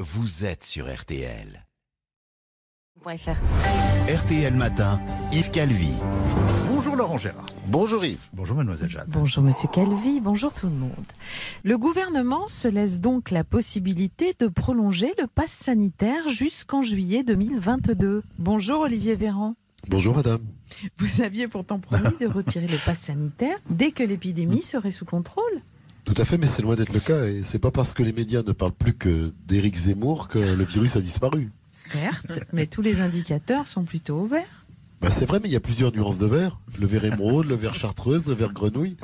Vous êtes sur RTL. RTL Matin, Yves Calvi. Bonjour Laurent Gérard. Bonjour Yves. Bonjour Mademoiselle Jeanne. Bonjour Monsieur Calvi, bonjour tout le monde. Le gouvernement se laisse donc la possibilité de prolonger le pass sanitaire jusqu'en juillet 2022. Bonjour Olivier Véran. Bonjour madame. Vous aviez pourtant promis de retirer le pass sanitaire dès que l'épidémie serait sous contrôle. Tout à fait, mais c'est loin d'être le cas. Et c'est pas parce que les médias ne parlent plus que d'Éric Zemmour que le virus a disparu. Certes, mais tous les indicateurs sont plutôt au vert. C'est vrai, mais il y a plusieurs nuances de vert. Le vert émeraude, le vert chartreuse, le vert grenouille.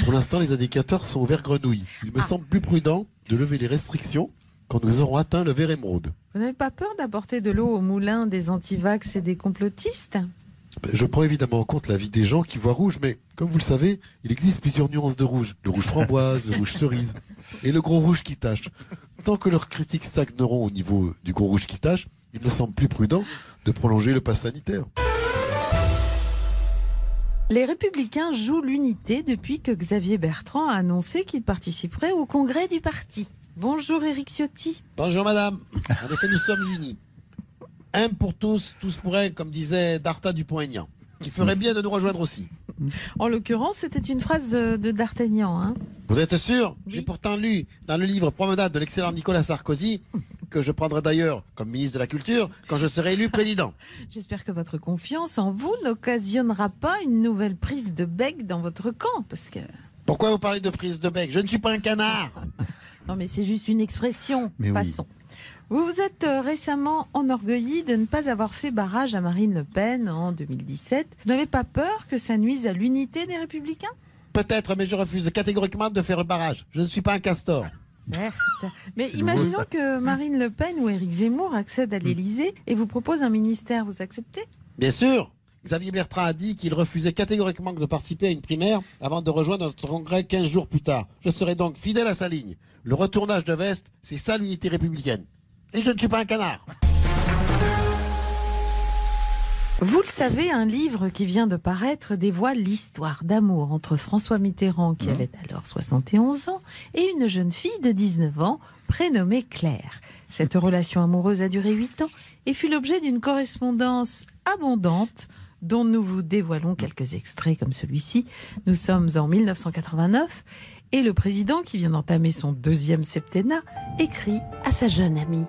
Pour l'instant, les indicateurs sont au vert grenouille. Il me semble plus prudent de lever les restrictions quand nous aurons atteint le vert émeraude. Vous n'avez pas peur d'apporter de l'eau au moulin des antivax et des complotistes ? Je prends évidemment en compte l'avis des gens qui voient rouge, mais comme vous le savez, il existe plusieurs nuances de rouge. Le rouge framboise, le rouge cerise et le gros rouge qui tache. Tant que leurs critiques stagneront au niveau du gros rouge qui tache, il me semble plus prudent de prolonger le pass sanitaire. Les Républicains jouent l'unité depuis que Xavier Bertrand a annoncé qu'il participerait au congrès du parti. Bonjour Éric Ciotti. Bonjour madame. En effet, nous sommes unis. Un pour tous, tous pour un, comme disait Darta Dupont-Aignan, qui ferait bien de nous rejoindre aussi. En l'occurrence, c'était une phrase de D'Artagnan. Hein. Vous êtes sûr ? Oui. J'ai pourtant lu dans le livre Promenade de l'excellent Nicolas Sarkozy, que je prendrai d'ailleurs comme ministre de la Culture quand je serai élu président. J'espère que votre confiance en vous n'occasionnera pas une nouvelle prise de bec dans votre camp, parce que... Pourquoi vous parlez de prise de bec ? Je ne suis pas un canard. Non mais c'est juste une expression, Mais oui. passons. Vous vous êtes récemment enorgueilli de ne pas avoir fait barrage à Marine Le Pen en 2017. Vous n'avez pas peur que ça nuise à l'unité des Républicains ? Peut-être, mais je refuse catégoriquement de faire le barrage. Je ne suis pas un castor. Certes. Mais C'est imaginons nouveau, ça. que Marine Le Pen ou Éric Zemmour accèdent à l'Élysée et vous proposent un ministère. Vous acceptez ? Bien sûr. Xavier Bertrand a dit qu'il refusait catégoriquement de participer à une primaire avant de rejoindre notre congrès 15 jours plus tard. Je serai donc fidèle à sa ligne. Le retournage de veste, c'est ça l'unité républicaine. Et je ne suis pas un canard. Vous le savez, un livre qui vient de paraître dévoile l'histoire d'amour entre François Mitterrand, qui avait alors 71 ans, et une jeune fille de 19 ans, prénommée Claire. Cette relation amoureuse a duré 8 ans et fut l'objet d'une correspondance abondante dont nous vous dévoilons quelques extraits comme celui-ci. Nous sommes en 1989 et le président, qui vient d'entamer son 2e septennat, écrit à sa jeune amie.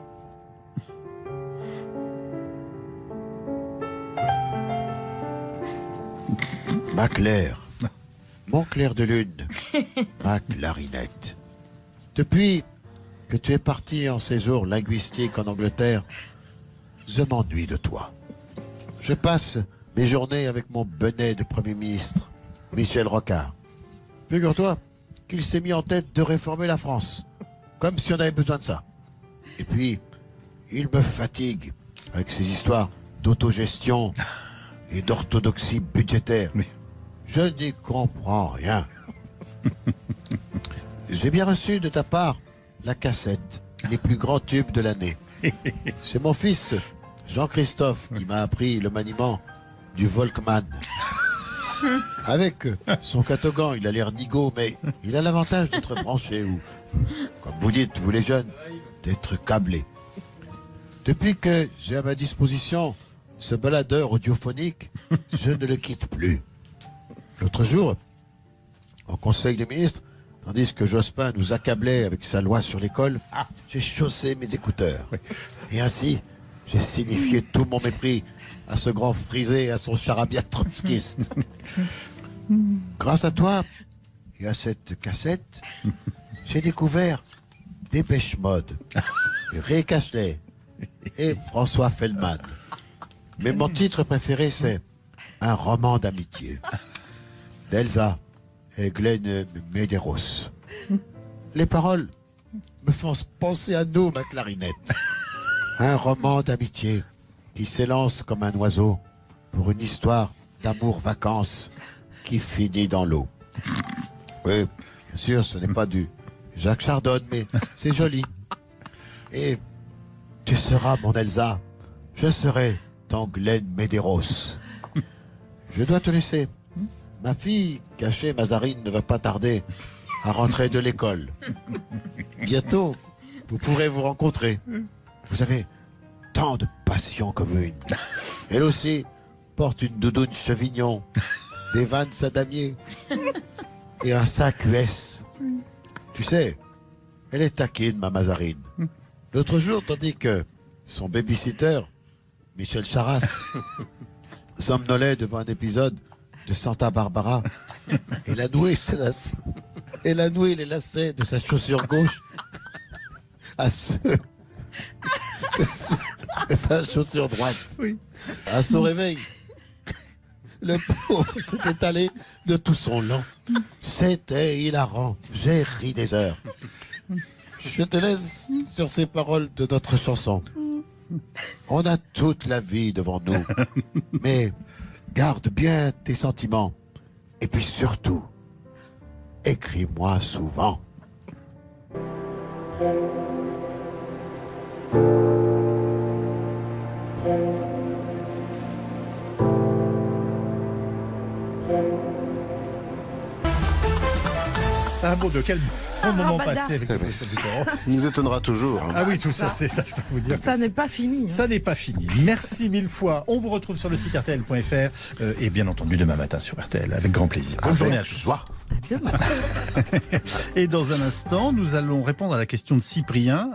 Ma Claire, mon clair de lune, ma clarinette. Depuis que tu es parti en séjour linguistique en Angleterre, je m'ennuie de toi. Je passe mes journées avec mon bonnet de Premier ministre, Michel Rocard. Figure-toi qu'il s'est mis en tête de réformer la France, comme si on avait besoin de ça. Et puis, il me fatigue avec ses histoires d'autogestion et d'orthodoxie budgétaire. Mais- Je n'y comprends rien. J'ai bien reçu de ta part la cassette, les plus grands tubes de l'année. C'est mon fils, Jean-Christophe, qui m'a appris le maniement du Volkmann. Avec son catogan, il a l'air nigaud, mais il a l'avantage d'être branché ou, comme vous dites, vous les jeunes, d'être câblé. Depuis que j'ai à ma disposition ce baladeur audiophonique, je ne le quitte plus. L'autre jour, au Conseil des ministres, tandis que Jospin nous accablait avec sa loi sur l'école, j'ai chaussé mes écouteurs. Et ainsi, j'ai signifié tout mon mépris à ce grand frisé et à son charabia trotskiste. Grâce à toi et à cette cassette, j'ai découvert Dépêche Mode, Ray Cashley et François Feldman. Mais mon titre préféré, c'est Un roman d'amitié d'Elsa et Glenn Medeiros. Les paroles me font penser à nous, ma clarinette. Un roman d'amitié qui s'élance comme un oiseau pour une histoire d'amour-vacances qui finit dans l'eau. Oui, bien sûr, ce n'est pas du Jacques Chardon, mais c'est joli. Et tu seras mon Elsa, je serai ton Glenn Medeiros. Je dois te laisser. Ma fille, cachée Mazarine, ne va pas tarder à rentrer de l'école. Bientôt, vous pourrez vous rencontrer. Vous avez tant de passions communes. Elle aussi porte une doudoune chevignon, des Vans à damier et un sac US. Tu sais, elle est taquine, ma Mazarine. L'autre jour, tandis que son babysitter, Michel Charras, somnolait devant un épisode de Santa Barbara, elle a noué les lacets de sa chaussure gauche à ceux de sa chaussure droite. Oui. À son réveil, le pauvre s'est étalé de tout son long. C'était hilarant. J'ai ri des heures. Je te laisse sur ces paroles de notre chanson. On a toute la vie devant nous. Mais garde bien tes sentiments. Et puis surtout, écris-moi souvent. Ah bon, de quel bon moment Rabada. passé avec Christophe Mitterrand. Il nous étonnera toujours. Hein. Ah oui, tout ça, c'est ça, je peux vous dire. Ça n'est pas fini. Hein. Ça n'est pas fini. Merci mille fois. On vous retrouve sur le site rtl.fr et bien entendu demain matin sur RTL avec grand plaisir. Bonne journée à tous. Joie. À demain. Et dans un instant, nous allons répondre à la question de Cyprien.